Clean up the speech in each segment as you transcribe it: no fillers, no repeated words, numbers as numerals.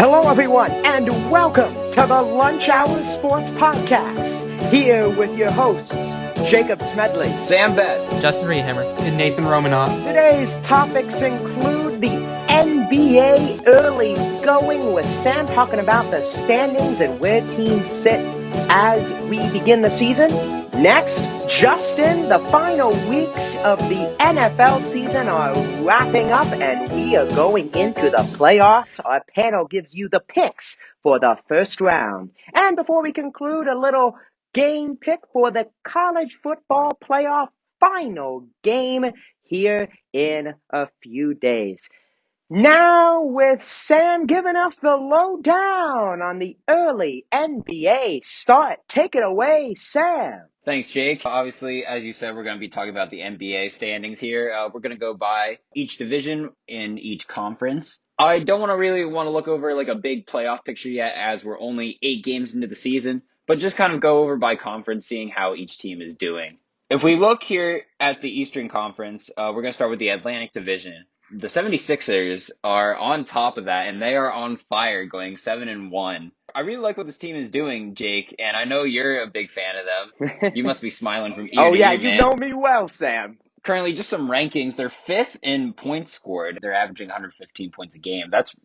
Hello, everyone, and welcome to the Lunch Hour Sports Podcast. Here with your hosts, Jacob Smedley, Sam Bed, Justin Reedhammer, and Nathan Romanoff. Today's topics include the NBA early going, with Sam talking about the standings and where teams sit as we begin the season. Next, Justin, the final weeks of the NFL season are wrapping up and we are going into the playoffs. Our panel gives you the picks for the first round. And before we conclude, a little game pick for the college football playoff final game here in a few days. Now with Sam giving us the lowdown on the early NBA start. Take it away, Sam. Thanks, Jake. Obviously, as you said, we're going to be talking about the NBA standings here. We're going to go by each division in each conference. I don't want to look over like a big playoff picture yet, as we're only 8 games into the season, but just kind of go over by conference, seeing how each team is doing. If we look here at the Eastern Conference, we're going to start with the Atlantic Division. The 76ers are on top of that, and they are on fire, going 7-1. I really like what this team is doing, Jake, and I know you're a big fan of them. You must be smiling from ear to ear, Oh, yeah, man. you know me well, Sam. Currently, just some rankings. They're 5th in points scored. They're averaging 115 points a game. That's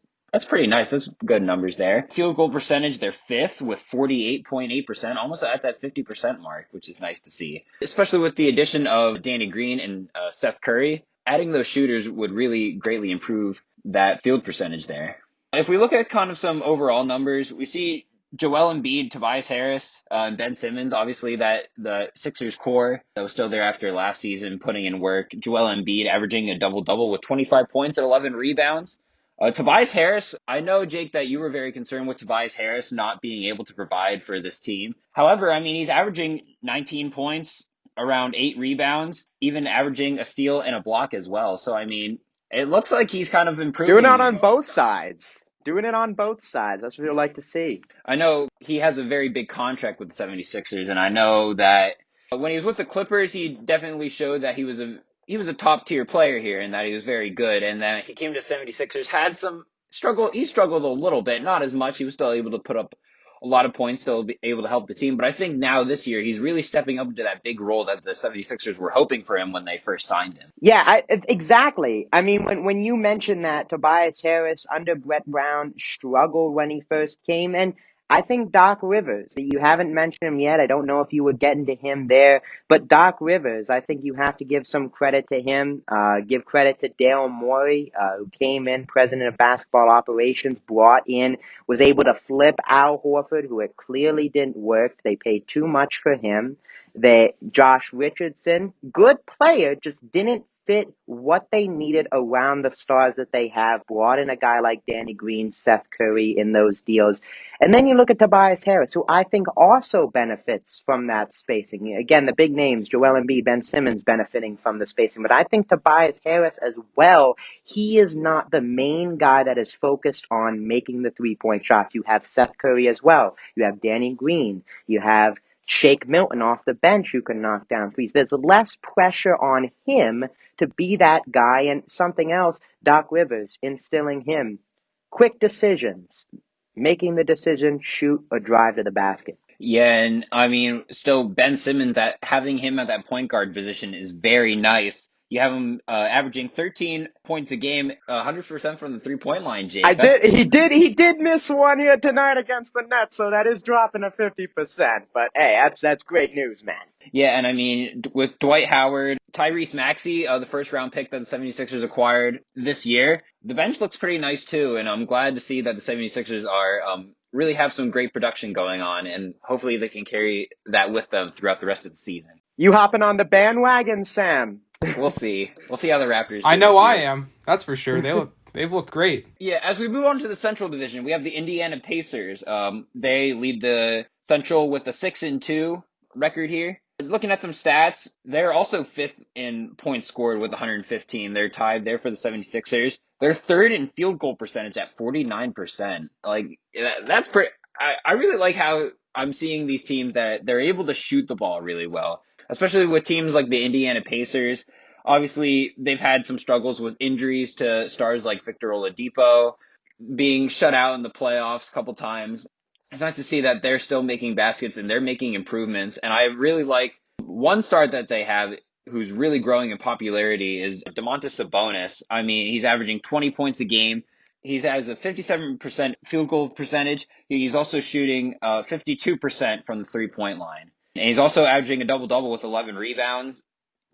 pretty nice. That's good numbers there. Field goal percentage, they're 5th with 48.8%, almost at that 50% mark, which is nice to see. Especially with the addition of Danny Green and Seth Curry. Adding those shooters would really greatly improve that field percentage there. If we look at kind of some overall numbers, we see Joel Embiid, Tobias Harris, and Ben Simmons, obviously that the Sixers core that was still there after last season putting in work. Joel Embiid averaging a double-double with 25 points and 11 rebounds. Tobias Harris, I know, Jake, that you were very concerned with Tobias Harris not being able to provide for this team. However, I mean, he's averaging 19 points, around 8 rebounds, even averaging a steal and a block as well. So, I mean, it looks like he's kind of improving. Doing it on both sides. Doing it on both sides. That's what you'd like to see. I know he has a very big contract with the 76ers, and I know that when he was with the Clippers, he definitely showed that he was a top-tier player here and that he was very good. And then he came to 76ers, had some struggle. He struggled a little bit, not as much. He was still able to put up a lot of points, still be able to help the team. But I think now this year, he's really stepping up into that big role that the 76ers were hoping for him when they first signed him. Yeah, exactly. I mean, when you mentioned that Tobias Harris under Brett Brown struggled when he first came in, I think Doc Rivers, you haven't mentioned him yet. I don't know if you were getting to him there, but Doc Rivers, I think you have to give some credit to him. Give credit to Dale Morey, who came in, president of basketball operations, brought in, was able to flip Al Horford, who it clearly didn't work. They paid too much for him. Josh Richardson, good player, just didn't fit what they needed around the stars that they have. Brought in a guy like Danny Green, Seth Curry in those deals. And then you look at Tobias Harris, who I think also benefits from that spacing. Again, the big names, Joel Embiid, Ben Simmons benefiting from the spacing. But I think Tobias Harris as well, he is not the main guy that is focused on making the three-point shots. You have Seth Curry as well. You have Danny Green. You have Shake Milton off the bench who can knock down threes. There's less pressure on him to be that guy. And something else, Doc Rivers instilling him. Quick decisions. Making the decision, shoot, or drive to the basket. Yeah, and I mean, still Ben Simmons, having him at that point guard position is very nice. You have him averaging 13 points a game, 100% from the three-point line, Jake. He did miss one here tonight against the Nets, so that is dropping to 50%. But hey, that's great news, man. Yeah, and I mean, with Dwight Howard, Tyrese Maxey, the first-round pick that the 76ers acquired this year, the bench looks pretty nice too, and I'm glad to see that the 76ers are really have some great production going on, and hopefully they can carry that with them throughout the rest of the season. You hopping on the bandwagon, Sam? We'll see. We'll see how the Raptors do. I know I am. That's for sure. They've looked great. Yeah, as we move on to the Central Division, we have the Indiana Pacers. They lead the Central with a 6-2 record here. Looking at some stats, they're also 5th in points scored with 115. They're tied there for the 76ers. They're 3rd in field goal percentage at 49%. Like, that's pretty. I really like how I'm seeing these teams that they're able to shoot the ball really well, especially with teams like the Indiana Pacers. Obviously, they've had some struggles with injuries to stars like Victor Oladipo. being shut out in the playoffs a couple times. It's nice to see that they're still making baskets and they're making improvements. And I really like one start that they have who's really growing in popularity is Domantas Sabonis. I mean, he's averaging 20 points a game. He has a 57% field goal percentage. He's also shooting 52% from the 3-point line. And he's also averaging a double-double with 11 rebounds.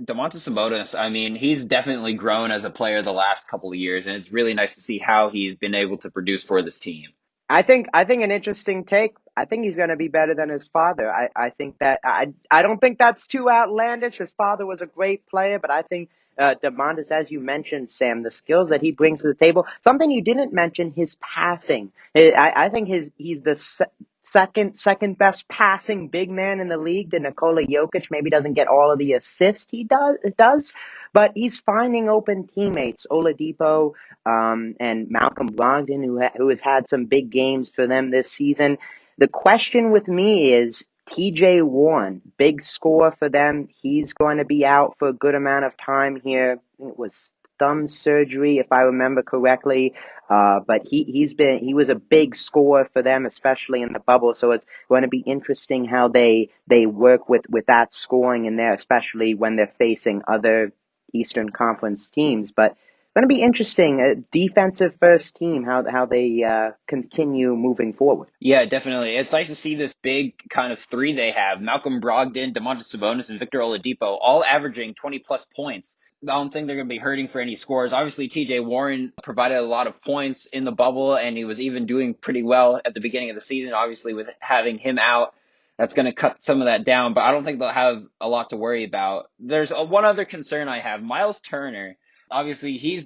Domantas Sabonis, I mean, he's definitely grown as a player the last couple of years, and it's really nice to see how he's been able to produce for this team. I think an interesting take. I think he's going to be better than his father. I think that I don't think that's too outlandish. His father was a great player, but I think Demontis, as you mentioned, Sam, the skills that he brings to the table. Something you didn't mention, his passing. I think he's the second best passing big man in the league. To Nikola Jokic, maybe doesn't get all of the assists he does, but he's finding open teammates. Oladipo and Malcolm Brogdon, who has had some big games for them this season. The question with me is TJ Warren, big score for them. He's going to be out for a good amount of time here. It was thumb surgery, if I remember correctly. But he was a big scorer for them, especially in the bubble. So it's going to be interesting how they work with that scoring in there, especially when they're facing other Eastern Conference teams. But going to be interesting, a defensive first team, how they continue moving forward. Yeah, definitely. It's nice to see this big kind of three they have. Malcolm Brogdon, Domantas Sabonis, and Victor Oladipo all averaging 20-plus points. I don't think they're going to be hurting for any scores. Obviously, TJ Warren provided a lot of points in the bubble, and he was even doing pretty well at the beginning of the season. Obviously, with having him out, that's going to cut some of that down, but I don't think they'll have a lot to worry about. There's one other concern I have. Miles Turner. Obviously, he's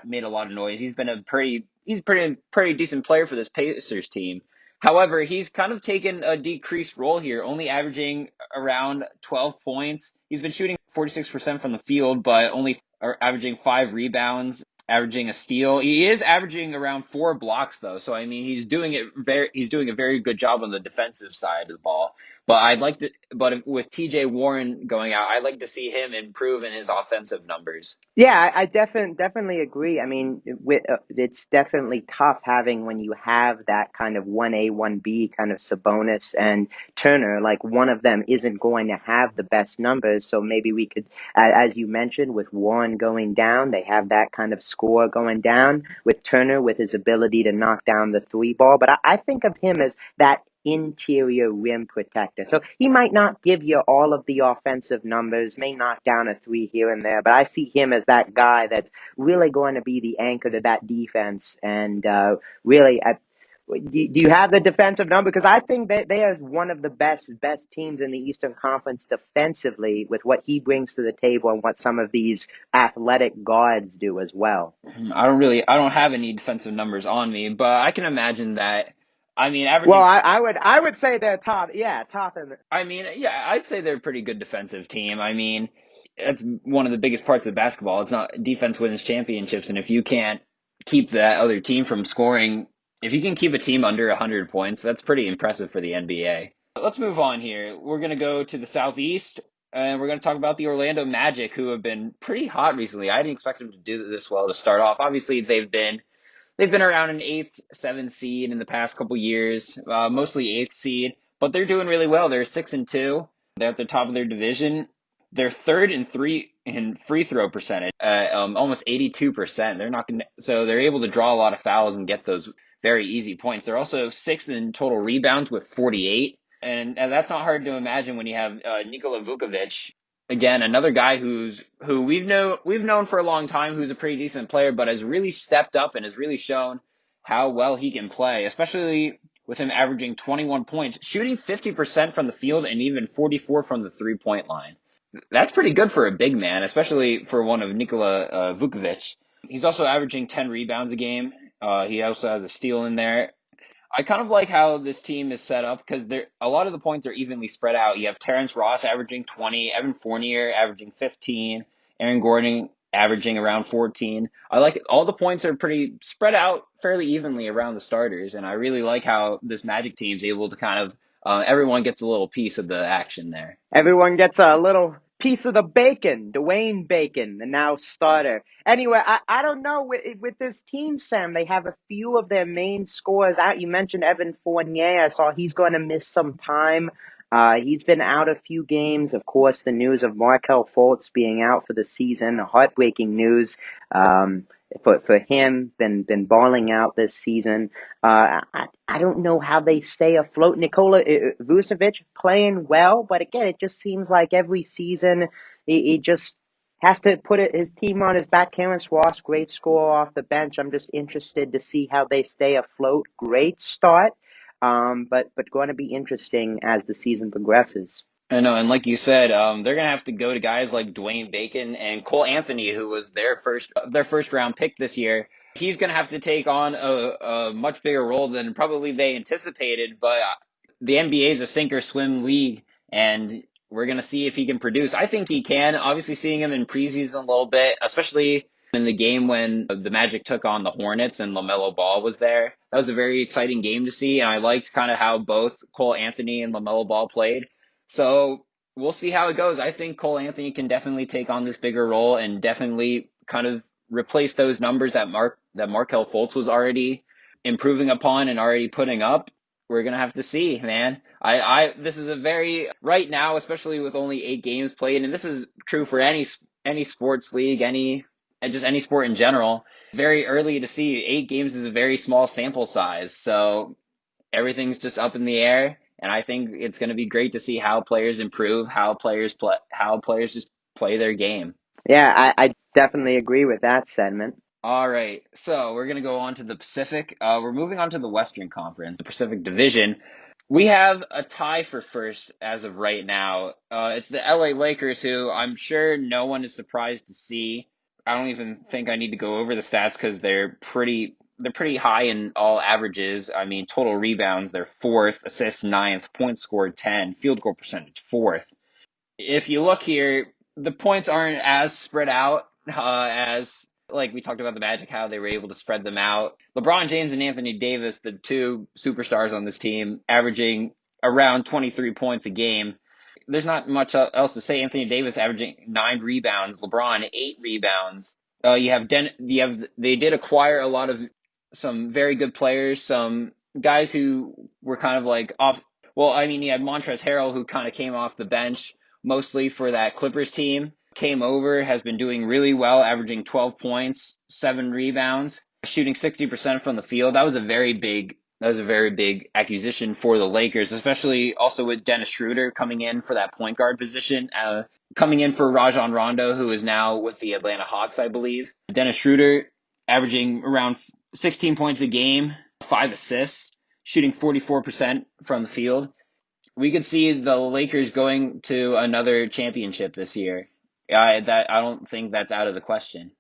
made a lot of noise. He's been a pretty decent player for this Pacers team. However, he's kind of taken a decreased role here, only averaging around 12 points. He's been shooting 46% from the field, but only averaging 5 rebounds, averaging a steal. He is averaging around 4 blocks though. So I mean, he's doing a very good job on the defensive side of the ball. But with TJ Warren going out, I'd like to see him improve in his offensive numbers. Yeah, I definitely agree. I mean, it's definitely tough having when you have that kind of 1A, 1B kind of Sabonis and Turner, like one of them isn't going to have the best numbers. So maybe we could, as you mentioned, with Warren going down, they have that kind of score going down. With Turner, with his ability to knock down the three ball. But I think of him as that interior rim protector. So he might not give you all of the offensive numbers, may knock down a three here and there, but I see him as that guy that's really going to be the anchor to that defense. And really, do you have the defensive number? Because I think that they are one of the best teams in the Eastern Conference defensively with what he brings to the table and what some of these athletic guards do as well. I don't have any defensive numbers on me, but I can imagine that. I mean, Well, I would say they're top. Yeah, top in. I mean, yeah, I'd say they're a pretty good defensive team. I mean, that's one of the biggest parts of basketball. It's not defense wins championships, and if you can't keep that other team from scoring, if you can keep a team under 100 points, that's pretty impressive for the NBA. Let's move on here. We're going to go to the Southeast, and we're going to talk about the Orlando Magic, who have been pretty hot recently. I didn't expect them to do this well to start off. Obviously, they've been around an 8th, 7th seed in the past couple years, mostly 8th seed, but they're doing really well. They're 6-2. They're at the top of their division. They're third in free throw percentage, almost 82%. So they're able to draw a lot of fouls and get those very easy points. They're also 6th in total rebounds with 48, and that's not hard to imagine when you have Nikola Vukovic. Again, another guy who we've known for a long time, who's a pretty decent player, but has really stepped up and has really shown how well he can play, especially with him averaging 21 points, shooting 50% from the field and even 44 from the 3-point line. That's pretty good for a big man, especially for one of Nikola Vukovic. He's also averaging 10 rebounds a game. He also has a steal in there. I kind of like how this team is set up because a lot of the points are evenly spread out. You have Terrence Ross averaging 20, Evan Fournier averaging 15, Aaron Gordon averaging around 14. I like it. All the points are pretty spread out fairly evenly around the starters, and I really like how this Magic team is able to kind of everyone gets a little piece of the action there. Everyone gets a little piece of the bacon, Dwayne Bacon, the now starter. Anyway, I don't know with this team, Sam. They have a few of their main scorers out. You mentioned Evan Fournier. I saw he's going to miss some time. He's been out a few games. Of course, the news of Markelle Fultz being out for the season, heartbreaking news. For him, been balling out this season. I don't know how they stay afloat. Nikola Vucevic playing well, but again, it just seems like every season he just has to put his team on his back. Terrence Ross, great score off the bench. I'm just interested to see how they stay afloat. Great start, but going to be interesting as the season progresses. I know, and like you said, they're gonna have to go to guys like Dwayne Bacon and Cole Anthony, who was their first round pick this year. He's gonna have to take on a much bigger role than probably they anticipated. But the NBA is a sink or swim league, and we're gonna see if he can produce. I think he can. Obviously, seeing him in preseason a little bit, especially in the game when the Magic took on the Hornets and LaMelo Ball was there. That was a very exciting game to see, and I liked kind of how both Cole Anthony and LaMelo Ball played. So we'll see how it goes. I think Cole Anthony can definitely take on this bigger role and definitely kind of replace those numbers that Markelle Fultz was already improving upon and already putting up. We're gonna have to see, man. This is a very right now, especially with only 8 games played, and this is true for any sports league, any sport in general. Very early to see. 8 games is a very small sample size, so everything's just up in the air. And I think it's going to be great to see how players improve, how players just play their game. Yeah, I definitely agree with that sentiment. All right, so we're going to go on to the Pacific. We're moving on to the Western Conference, the Pacific Division. We have a tie for first as of right now. It's the LA Lakers, who I'm sure no one is surprised to see. I don't even think I need to go over the stats because they're pretty high in all averages. I mean, total rebounds, they're 4th, assists 9th, points scored 10, field goal percentage 4th. If you look here, the points aren't as spread out as, like we talked about the Magic, how they were able to spread them out. LeBron James and Anthony Davis, the two superstars on this team, averaging around 23 points a game. There's not much else to say. Anthony Davis averaging 9 rebounds, LeBron 8 rebounds. They did acquire a lot of some very good players, some guys who were kind of like off. Well, I mean, you had Montrezl Harrell, who kind of came off the bench mostly for that Clippers team. Came over, has been doing really well, averaging 12 points, 7 rebounds, shooting 60% from the field. That was a very big acquisition for the Lakers, especially also with Dennis Schroeder coming in for that point guard position, coming in for Rajon Rondo, who is now with the Atlanta Hawks, I believe. Dennis Schroeder averaging around 16 points a game, 5 assists, shooting 44% from the field. We could see the Lakers going to another championship this year. I don't think that's out of the question.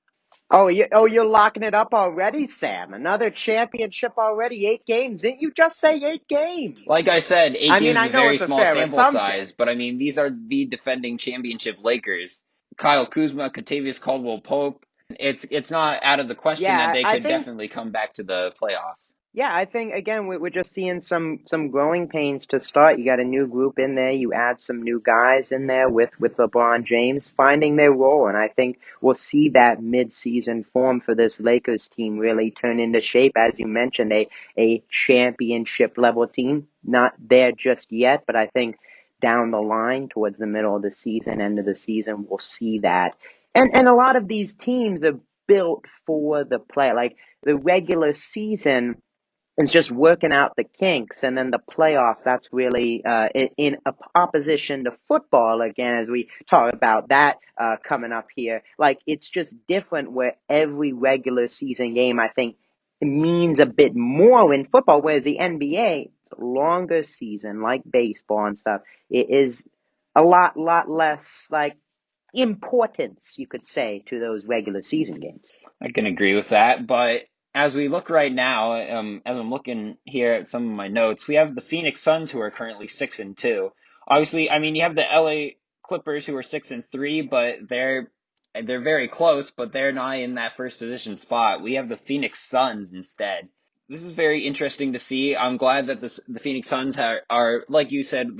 You're locking it up already, Sam. Another championship already. 8 games. Didn't you just say 8 games? Like I said, 8 games is a very small sample assumption. size, but I mean, these are the defending championship Lakers. Kyle Kuzma, Kentavious Caldwell-Pope. It's not out of the question that they could definitely come back to the playoffs. Yeah, I think, again, we're just seeing some growing pains to start. You got a new group in there. You add some new guys in there with LeBron James finding their role. And I think we'll see that mid-season form for this Lakers team really turn into shape. As you mentioned, a championship-level team. Not there just yet, but I think down the line towards the middle of the season, end of the season, we'll see that. And a lot of these teams are built for the play. Like the regular season, it's just working out the kinks, and then the playoffs, that's really in opposition to football, again, as we talk about that coming up here. Like, it's just different where every regular season game, I think, means a bit more in football, whereas the NBA, it's a longer season, like baseball and stuff. It is a lot less, like, importance, you could say, to those regular season games. I can agree with that, but as we look right now, as I'm looking here at some of my notes, we have the Phoenix Suns, who are currently 6-2. Obviously, I mean, you have the LA Clippers, who are 6-3, but they're very close, but they're not in that first position spot. We have the Phoenix Suns instead. This is very interesting to see. I'm glad that the Phoenix Suns are, like you said,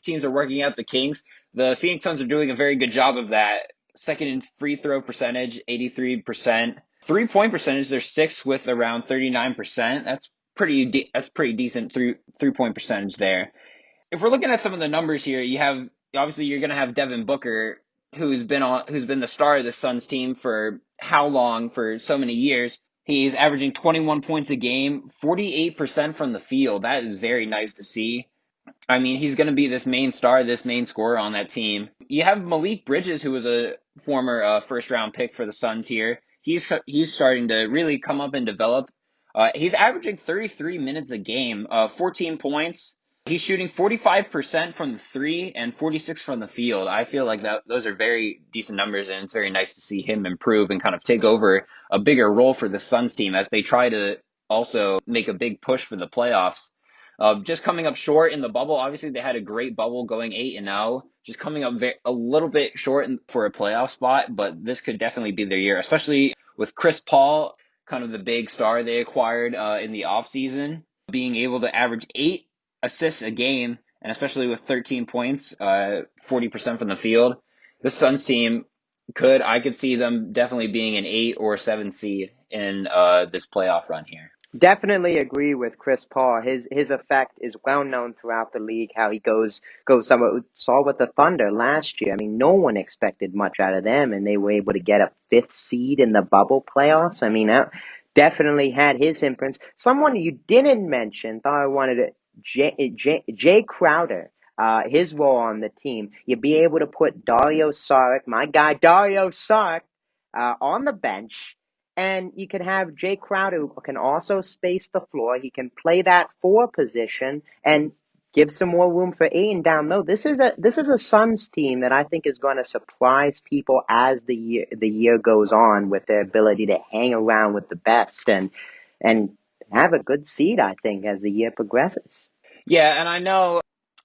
teams are working out the kinks. The Phoenix Suns are doing a very good job of that. Second in free throw percentage, 83%. 3-point percentage, they're sixth with around 39%. That's pretty decent three-point percentage there. If we're looking at some of the numbers here, obviously you're going to have Devin Booker, who's been the star of the Suns team for how long? For so many years. He's averaging 21 points a game, 48% from the field. That is very nice to see. I mean, he's going to be this main star, this main scorer on that team. You have Malik Bridges, who was a former first round pick for the Suns here. He's starting to really come up and develop. He's averaging 33 minutes a game, 14 points. He's shooting 45% from the three and 46 from the field. I feel like those are very decent numbers, and it's very nice to see him improve and kind of take over a bigger role for the Suns team as they try to also make a big push for the playoffs. Just coming up short in the bubble. Obviously, they had a great bubble going 8-0. Just coming up a little bit short for a playoff spot, but this could definitely be their year, especially with Chris Paul, kind of the big star they acquired in the offseason, being able to average 8 assists a game, and especially with 13 points, 40% from the field. The Suns team I could see them definitely being an 8 or 7 seed in this playoff run here. Definitely agree with Chris Paul. His effect is well known throughout the league. How he goes. Saw with the Thunder last year. I mean, no one expected much out of them, and they were able to get a 5th seed in the bubble playoffs. I mean, that definitely had his imprints. Someone you didn't mention, thought I wanted to. Jay Crowder. His role on the team. You'd be able to put Dario Saric, my guy Dario Saric, on the bench. And you can have Jay Crowder, who can also space the floor. He can play that 4 position and give some more room for Ayton down low. This is a Suns team that I think is going to surprise people as the year goes on, with their ability to hang around with the best and have a good seed, I think, as the year progresses. Yeah, and I know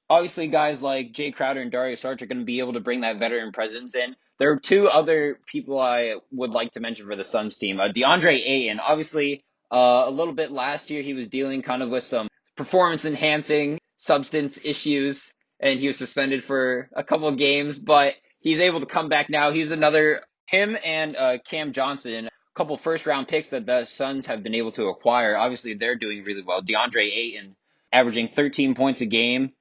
obviously guys like Jay Crowder and Dario Saric are going to be able to bring that veteran presence in. There are 2 other people I would like to mention for the Suns team. DeAndre Ayton, obviously a little bit last year he was dealing kind of with some performance-enhancing substance issues, and he was suspended for a couple of games, but he's able to come back now. Him and Cam Johnson, a couple first-round picks that the Suns have been able to acquire. Obviously, they're doing really well. DeAndre Ayton averaging 13 points a game,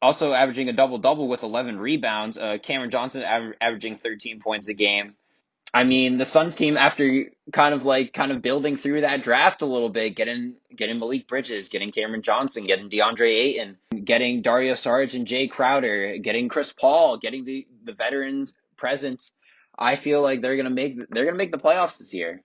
also averaging a double-double with 11 rebounds. Cameron Johnson averaging 13 points a game. I mean, the Suns team, after kind of building through that draft a little bit, getting Malik Bridges, getting Cameron Johnson, getting DeAndre Ayton, getting Dario Saric and Jay Crowder, getting Chris Paul, getting the veterans presence, I feel like they're gonna make the playoffs this year.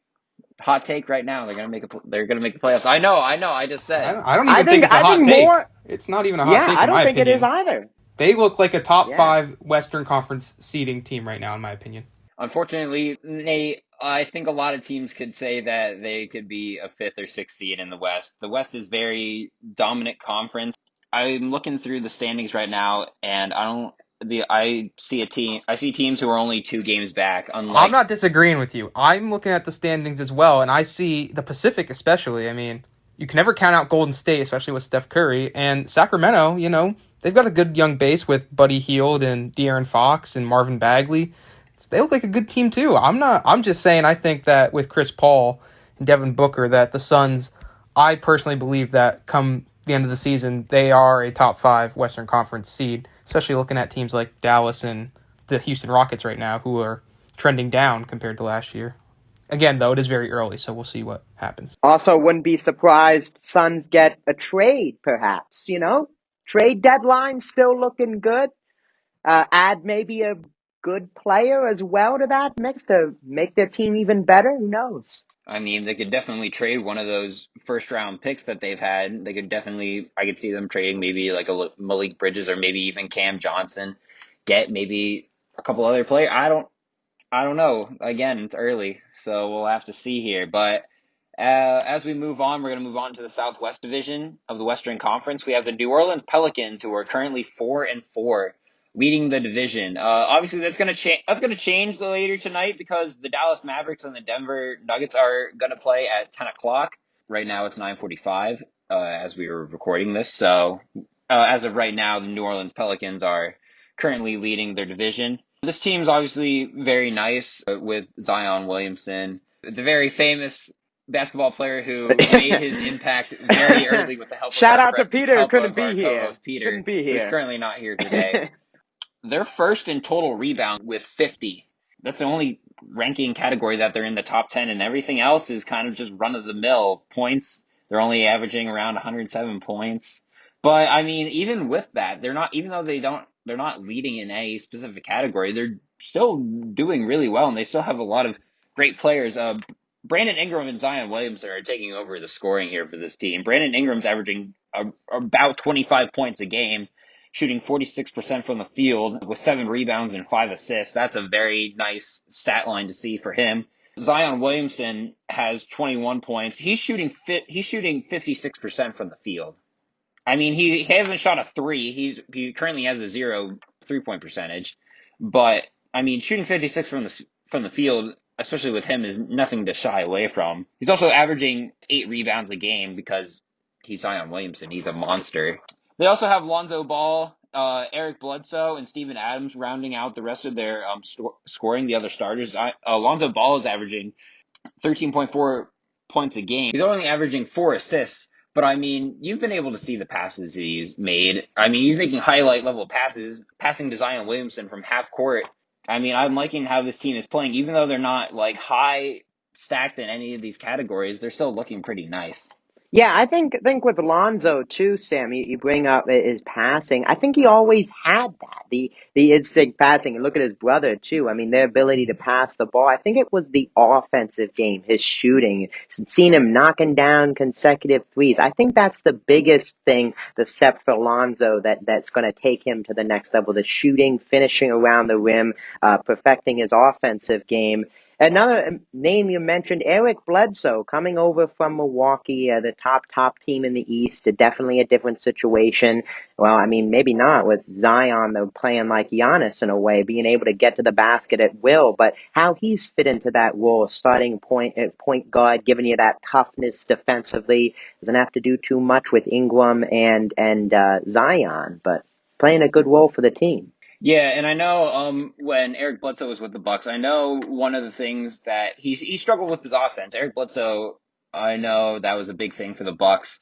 Hot take right now. They're gonna make the playoffs. I know. I just said. I don't even think it's a hot take. It's not even a hot take, I in don't my think opinion. it is either. They look like a top Yeah. 5 Western Conference seeding team right now, in my opinion. Unfortunately, Nate, I think a lot of teams could say that they could be a 5th or 6th seed in the West. The West is very dominant conference. I'm looking through the standings right now, and I see teams who are only 2 games back. I'm not disagreeing with you. I'm looking at the standings as well, and I see the Pacific especially. I mean, you can never count out Golden State, especially with Steph Curry. And Sacramento, they've got a good young base with Buddy Hield and De'Aaron Fox and Marvin Bagley. They look like a good team too. I'm just saying, I think that with Chris Paul and Devin Booker, that the Suns, I personally believe that come the end of the season, they are a top 5 Western Conference seed, especially looking at teams like Dallas and the Houston Rockets right now, who are trending down compared to last year. Again, though, it is very early, so we'll see what happens. Also, wouldn't be surprised Suns get a trade, perhaps, Trade deadline still looking good. Add maybe a good player as well to that mix to make their team even better. Who knows? I mean, they could definitely trade one of those first-round picks that they've had. I could see them trading maybe like a Malik Bridges or maybe even Cam Johnson. Get maybe a couple other players. I don't know. Again, it's early, so we'll have to see here. But as we move on, we're going to move on to the Southwest Division of the Western Conference. We have the New Orleans Pelicans, who are currently 4-4, leading the division. Obviously, that's going to change later tonight, because the Dallas Mavericks and the Denver Nuggets are going to play at 10 o'clock. Right now it's 9:45 as we were recording this. So as of right now, the New Orleans Pelicans are currently leading their division. This team's obviously very nice with Zion Williamson, the very famous basketball player who made his impact very early with the help of Shout out to Peter, who couldn't be here. co-host Peter, Couldn't be who's here. currently not here today. They're first in total rebound with 50. That's the only ranking category that they're in the top 10, and everything else is kind of just run-of-the-mill points. They're only averaging around 107 points. But I mean, even with that, they're not, even though they're not leading in any specific category, they're still doing really well, and they still have a lot of great players. Brandon Ingram and Zion Williamson are taking over the scoring here for this team. Brandon Ingram's averaging about 25 points a game, shooting 46% from the field with 7 rebounds and 5 assists. That's a very nice stat line to see for him. Zion Williamson has 21 points. He's shooting 56% from the field. I mean, he hasn't shot a 3. He currently has a 0 3-point percentage, but I mean, shooting 56 from the field, especially with him, is nothing to shy away from. He's also averaging 8 rebounds a game because he's Zion Williamson. He's a monster. They also have Lonzo Ball, Eric Bledsoe, and Steven Adams rounding out the rest of their scoring, the other starters. Lonzo Ball is averaging 13.4 points a game. He's only averaging 4 assists, but I mean, you've been able to see the passes he's made. I mean, he's making highlight level passes, passing to Zion Williamson from half court. I mean, I'm liking how this team is playing, even though they're not like high stacked in any of these categories. They're still looking pretty nice. Yeah, I think with Lonzo too, Sam. You bring up his passing. I think he always had that, the instinct passing. And look at his brother too. I mean, their ability to pass the ball. I think it was the offensive game, his shooting. Seeing him knocking down consecutive threes. I think that's the biggest thing, the step for Lonzo that's going to take him to the next level. The shooting, finishing around the rim, perfecting his offensive game. Another name you mentioned, Eric Bledsoe, coming over from Milwaukee, the top team in the East. Definitely a different situation. Well, I mean, maybe not with Zion, though, playing like Giannis in a way, being able to get to the basket at will. But how he's fit into that role, starting point guard, giving you that toughness defensively, doesn't have to do too much with Ingram and Zion, but playing a good role for the team. Yeah, and I know when Eric Bledsoe was with the Bucks, I know one of the things that he struggled with his offense. Eric Bledsoe, I know that was a big thing for the Bucks.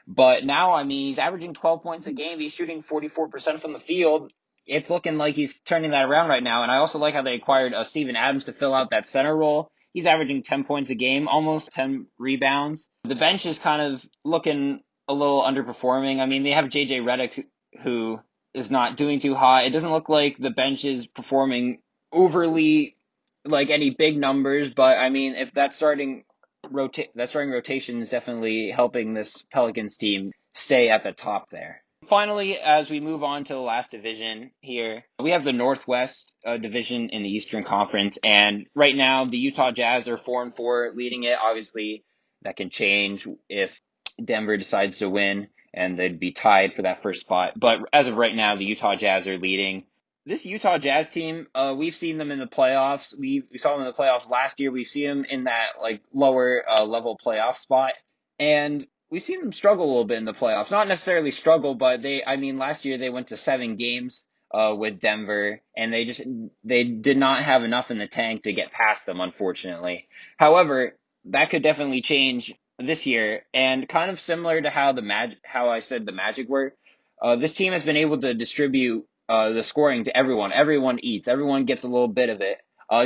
But now, I mean, he's averaging 12 points a game. He's shooting 44% from the field. It's looking like he's turning that around right now. And I also like how they acquired Steven Adams to fill out that center role. He's averaging 10 points a game, almost 10 rebounds. The bench is kind of looking a little underperforming. I mean, they have JJ Redick, who is not doing too hot. It doesn't look like the bench is performing overly like any big numbers, but I mean, if that starting rotation is definitely helping this Pelicans team stay at the top there. Finally, as we move on to the last division here, we have the Northwest division in the Eastern Conference, and right now the Utah Jazz are 4-4 leading it. Obviously, that can change if Denver decides to win, and they'd be tied for that first spot. But as of right now, the Utah Jazz are leading. This Utah Jazz team, we've seen them in the playoffs. We saw them in the playoffs last year. We've seen them in that like lower level playoff spot, and we've seen them struggle a little bit in the playoffs. Not necessarily struggle, but last year they went to 7 games with Denver, and they did not have enough in the tank to get past them, unfortunately. However, that could definitely change this year, and kind of similar to how I said the Magic were. This team has been able to distribute the scoring to everyone. Everyone eats. Everyone gets a little bit of it.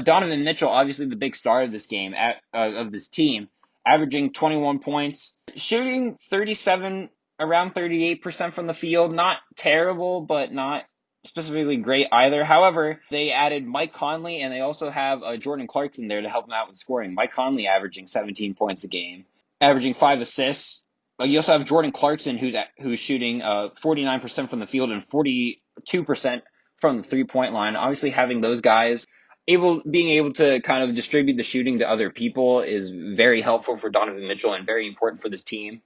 Donovan Mitchell, obviously the big star of this game, of this team, averaging 21 points, shooting 37, around 38% from the field. Not terrible, but not specifically great either. However, they added Mike Conley, and they also have Jordan Clarkson there to help them out with scoring. Mike Conley averaging 17 points a game, averaging 5 assists. You also have Jordan Clarkson, who's shooting 49% from the field and 42% from the 3-point line. Obviously, having those guys being able to kind of distribute the shooting to other people is very helpful for Donovan Mitchell and very important for this team.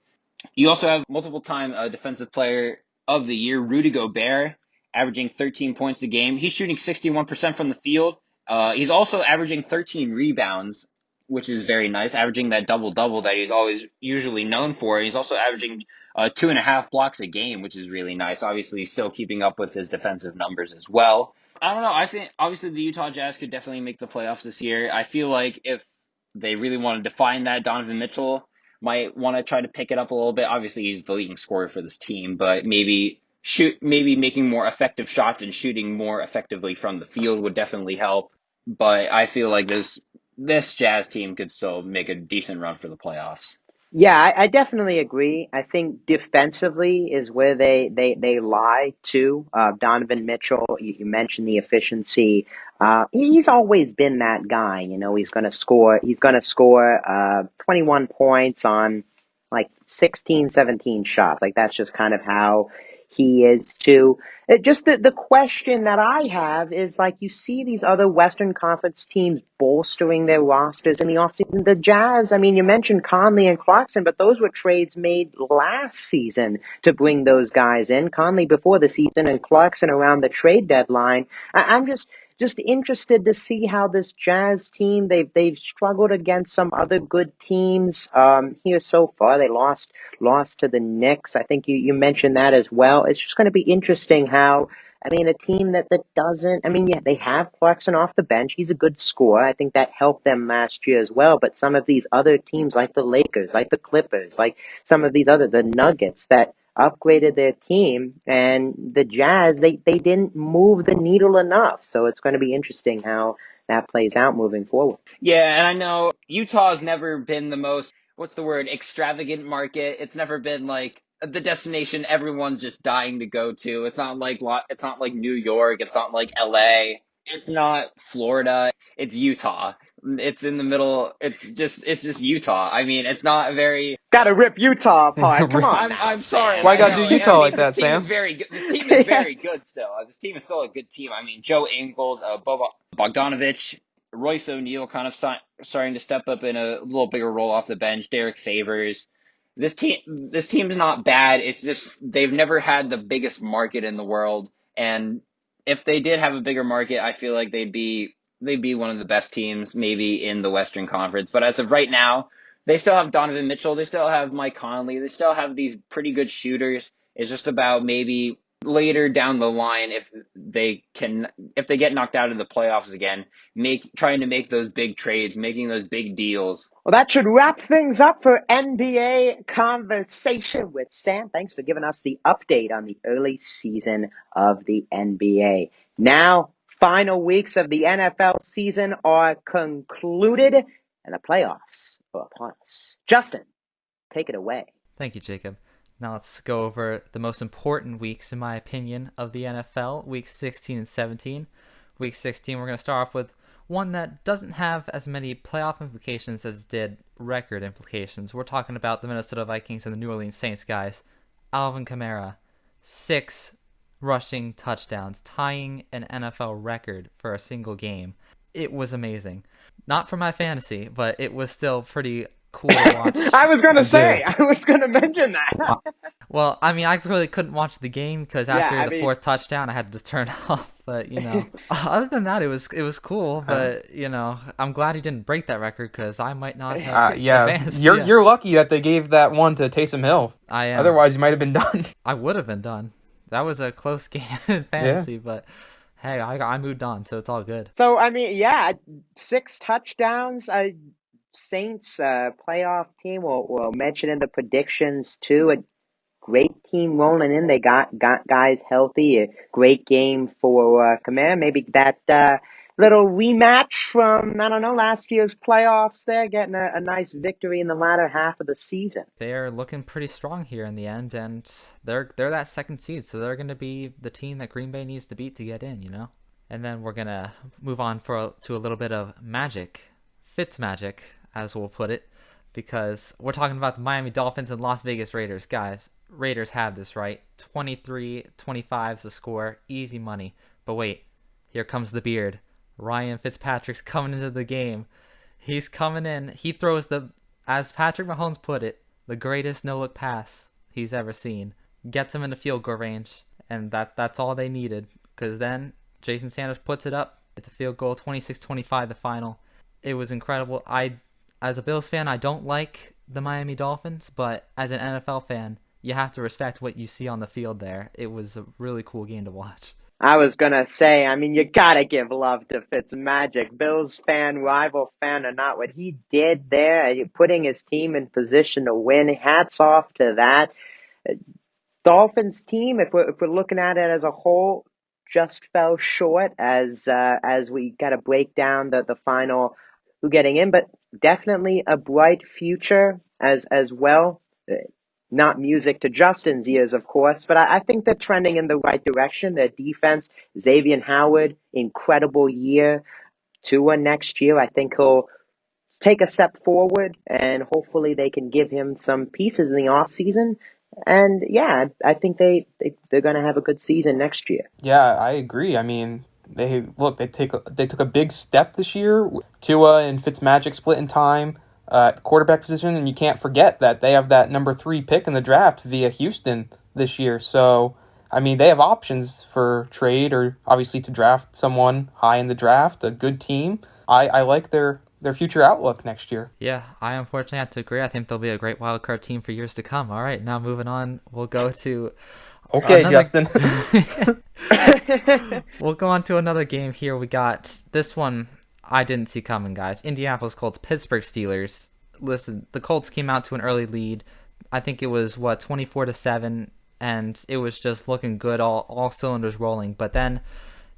You also have multiple-time Defensive Player of the Year, Rudy Gobert, averaging 13 points a game. He's shooting 61% from the field. He's also averaging 13 rebounds. which is very nice, averaging that double-double that he's always usually known for. He's also averaging 2.5 blocks a game, which is really nice. Obviously, he's still keeping up with his defensive numbers as well. I don't know. I think, obviously, the Utah Jazz could definitely make the playoffs this year. I feel like if they really want to define that, Donovan Mitchell might want to try to pick it up a little bit. Obviously, he's the leading scorer for this team, but maybe making more effective shots and shooting more effectively from the field would definitely help. But I feel like this Jazz team could still make a decent run for the playoffs. Yeah, I definitely agree. I think defensively is where they lie too. Donovan Mitchell, you mentioned the efficiency. He's always been that guy. You know, he's going to score. He's going to score 21 points on like 16, 17 shots. Like that's just kind of how he is too. Just the question that I have is like you see these other Western Conference teams bolstering their rosters in the offseason. The Jazz, I mean, you mentioned Conley and Clarkson, but those were trades made last season to bring those guys in. Conley before the season and Clarkson around the trade deadline. I'm just interested to see how this Jazz team they've struggled against some other good teams here so far. They lost to the Knicks. I think you mentioned that as well. It's just going to be interesting how I mean a team that doesn't I mean yeah they have Clarkson off the bench. He's a good scorer. I think that helped them last year as well. But some of these other teams like the Lakers, like the Clippers, like some of these other the Nuggets that upgraded their team, and the Jazz, they didn't move the needle enough. So it's going to be interesting how that plays out moving forward. Yeah, and I know Utah's never been the most, what's the word, extravagant market. It's never been like the destination everyone's just dying to go to. It's not like New York, it's not like LA, it's not Florida, it's Utah. It's in the middle. It's just Utah. I mean, it's not very. Gotta rip Utah apart. Come on now, I'm sorry. Why Sam. I gotta know. do I Utah mean, like that, this team Sam? is very good. This team is very good still. This team is still a good team. I mean, Joe Ingles, Bogdanovich, Royce O'Neal kind of starting to step up in a little bigger role off the bench. Derek Favors. This team's not bad. It's just they've never had the biggest market in the world, and if they did have a bigger market, I feel like they'd be one of the best teams maybe in the Western Conference. But as of right now, they still have Donovan Mitchell. They still have Mike Conley. They still have these pretty good shooters. It's just about maybe later down the line if they get knocked out of the playoffs again, trying to make those big trades, making those big deals. Well, that should wrap things up for NBA Conversation with Sam. Thanks for giving us the update on the early season of the NBA. Now, final weeks of the NFL season are concluded, and the playoffs are upon us. Justin, take it away. Thank you, Jacob. Now let's go over the most important weeks, in my opinion, of the NFL, weeks 16 and 17. Week 16, we're going to start off with one that doesn't have as many playoff implications as did record implications. We're talking about the Minnesota Vikings and the New Orleans Saints, guys. Alvin Kamara, 6 rushing touchdowns, tying an NFL record for a single game. It was amazing. Not for my fantasy, but it was still pretty cool to watch. I was going to mention that. Well, I mean, I really couldn't watch the game because after the fourth touchdown, I had to just turn it off. But, other than that, it was cool. But, I'm glad he didn't break that record because I might not have advanced. You're lucky that they gave that one to Taysom Hill. I am. Otherwise, you might have been done. I would have been done. That was a close game in fantasy, but hey, I moved on, so it's all good. So, 6 touchdowns. Saints playoff team. We'll mention in the predictions too. A great team rolling in. They got guys healthy. A great game for Kamara. Maybe that little rematch from last year's playoffs. There, getting a nice victory in the latter half of the season. They're looking pretty strong here in the end, and they're that second seed, so they're going to be the team that Green Bay needs to beat to get in. And then we're gonna move on to a little bit of magic, Fitzmagic, as we'll put it, because we're talking about the Miami Dolphins and Las Vegas Raiders. Guys, Raiders have this, right? 23-25 is the score. Easy money. But wait, here comes the beard. Ryan Fitzpatrick's coming into the game. He's coming in. He throws as Patrick Mahomes put it, the greatest no-look pass he's ever seen. Gets him into field goal range, and that's all they needed, because then Jason Sanders puts it up. It's a field goal, 26-25 the final. It was incredible. I as a Bills fan, I don't like the Miami Dolphins, but as an NFL fan, you have to respect what you see on the field there. It was a really cool game to watch. I was gonna say, I mean, you gotta give love to Fitzmagic. Bills fan, rival fan or not, what he did there, putting his team in position to win, hats off to that. Dolphins team, if we're looking at it as a whole, just fell short as we got to break down the final who getting in, but definitely a bright future as well. Not music to Justin's ears, of course, but I think they're trending in the right direction. Their defense, Xavier Howard, incredible year. Tua next year, I think he'll take a step forward, and hopefully they can give him some pieces in the offseason. And yeah, I think they're going to have a good season next year. Yeah, I agree. I mean, they took a big step this year. Tua and Fitzmagic split in time at the quarterback position, and you can't forget that they have that number 3 pick in the draft via Houston this year. So, I mean, they have options for trade or obviously to draft someone high in the draft, a good team. I like their future outlook next year. Yeah, I unfortunately have to agree. I think they'll be a great wildcard team for years to come. All right, now moving on, we'll go to... Okay, Justin. We'll go on to another game here. We got this one I didn't see coming, guys. Indianapolis Colts, Pittsburgh Steelers. Listen, the Colts came out to an early lead. I think it was, 24-7, and it was just looking good, all cylinders rolling. But then,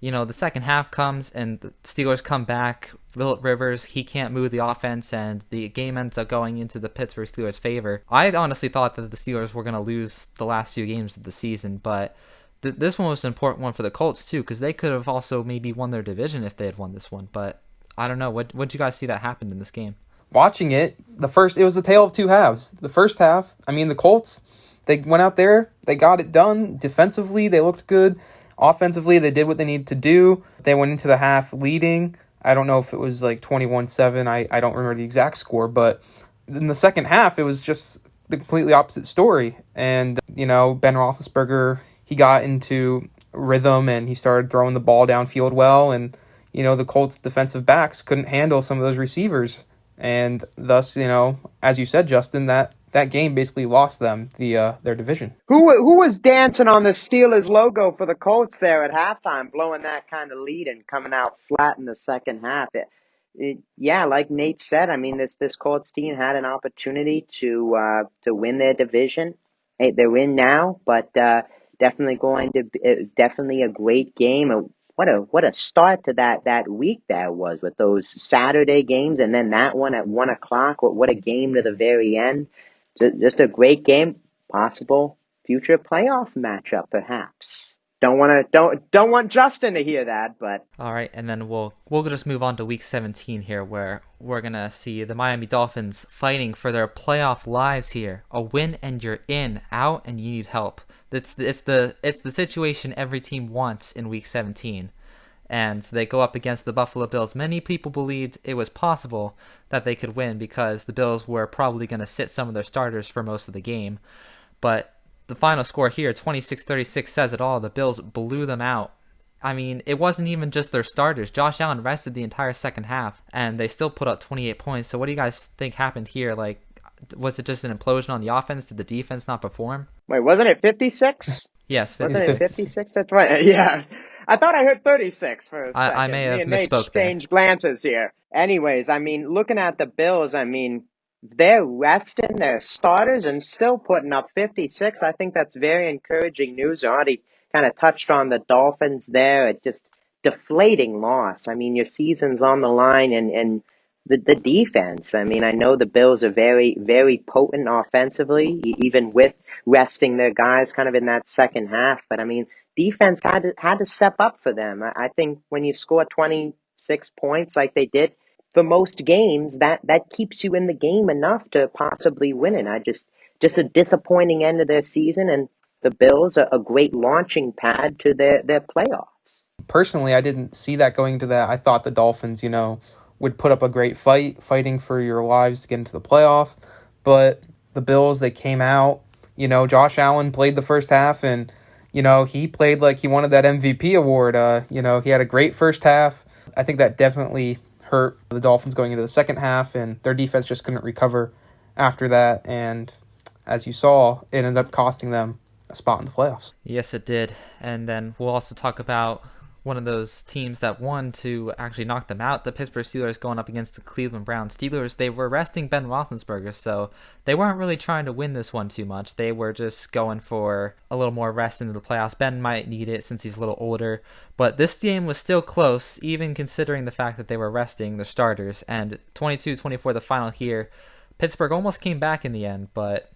the second half comes, and the Steelers come back. Phillip Rivers, he can't move the offense, and the game ends up going into the Pittsburgh Steelers' favor. I honestly thought that the Steelers were going to lose the last few games of the season, but this one was an important one for the Colts, too, because they could have also maybe won their division if they had won this one. But I don't know. What'd you guys see that happened in this game? Watching it, it was a tale of two halves. The first half, I mean, the Colts, they went out there, they got it done. Defensively, they looked good. Offensively, they did what they needed to do. They went into the half leading. I don't know if it was like 21-7. I don't remember the exact score, but in the second half, it was just the completely opposite story. And, Ben Roethlisberger, he got into rhythm and he started throwing the ball downfield well. And, the Colts defensive backs couldn't handle some of those receivers. And thus, as you said, Justin, that game basically lost them their division. Who was dancing on the Steelers logo for the Colts there at halftime, blowing that kind of lead and coming out flat in the second half? Yeah, like Nate said, I mean, this Colts team had an opportunity to win their division. Hey, they're in now, but definitely definitely a great game. What a start to that week that was with those Saturday games and then that one at 1:00. What a game to the very end. Just a great game. Possible future playoff matchup, perhaps. Don't want Justin to hear that, but all right, and then we'll just move on to Week 17 here, where we're gonna see the Miami Dolphins fighting for their playoff lives here. A win and you're in, out and you need help. It's the situation every team wants in Week 17. And they go up against the Buffalo Bills. Many people believed it was possible that they could win because the Bills were probably going to sit some of their starters for most of the game. But the final score here, 26-36, says it all. The Bills blew them out. I mean, it wasn't even just their starters. Josh Allen rested the entire second half, and they still put up 28 points. So what do you guys think happened here? Like, was it just an implosion on the offense? Did the defense not perform? Wait, wasn't it 56? Yes, 56. Wasn't it 56? That's right. Yeah. I thought I heard 36 for a second. I may have misspoke there. Exchange glances here. Anyways, I mean, looking at the Bills, I mean, they're resting their starters and still putting up 56. I think that's very encouraging news. I already kind of touched on the Dolphins there. It just deflating loss. I mean, your season's on the line and the defense. I mean, I know the Bills are very, very potent offensively, even with resting their guys kind of in that second half. But I mean, defense had to step up for them. I think when you score 26 points like they did for most games, that keeps you in the game enough to possibly win it. Just a disappointing end of their season, and the Bills are a great launching pad to their playoffs. Personally, I didn't see that going to that. I thought the Dolphins, would put up a great fighting for your lives to get into the playoff. But the Bills, they came out. Josh Allen played the first half, and he played like he wanted that MVP award. He had a great first half. I think that definitely hurt the Dolphins going into the second half, and their defense just couldn't recover after that. And as you saw, it ended up costing them a spot in the playoffs. Yes, it did. And then we'll also talk about one of those teams that won to actually knock them out, the Pittsburgh Steelers going up against the Cleveland Browns. Steelers, they were resting Ben Roethlisberger, so they weren't really trying to win this one too much. They were just going for a little more rest into the playoffs. Ben might need it since he's a little older, but this game was still close, even considering the fact that they were resting their starters. And 22-24 the final here. Pittsburgh almost came back in the end, but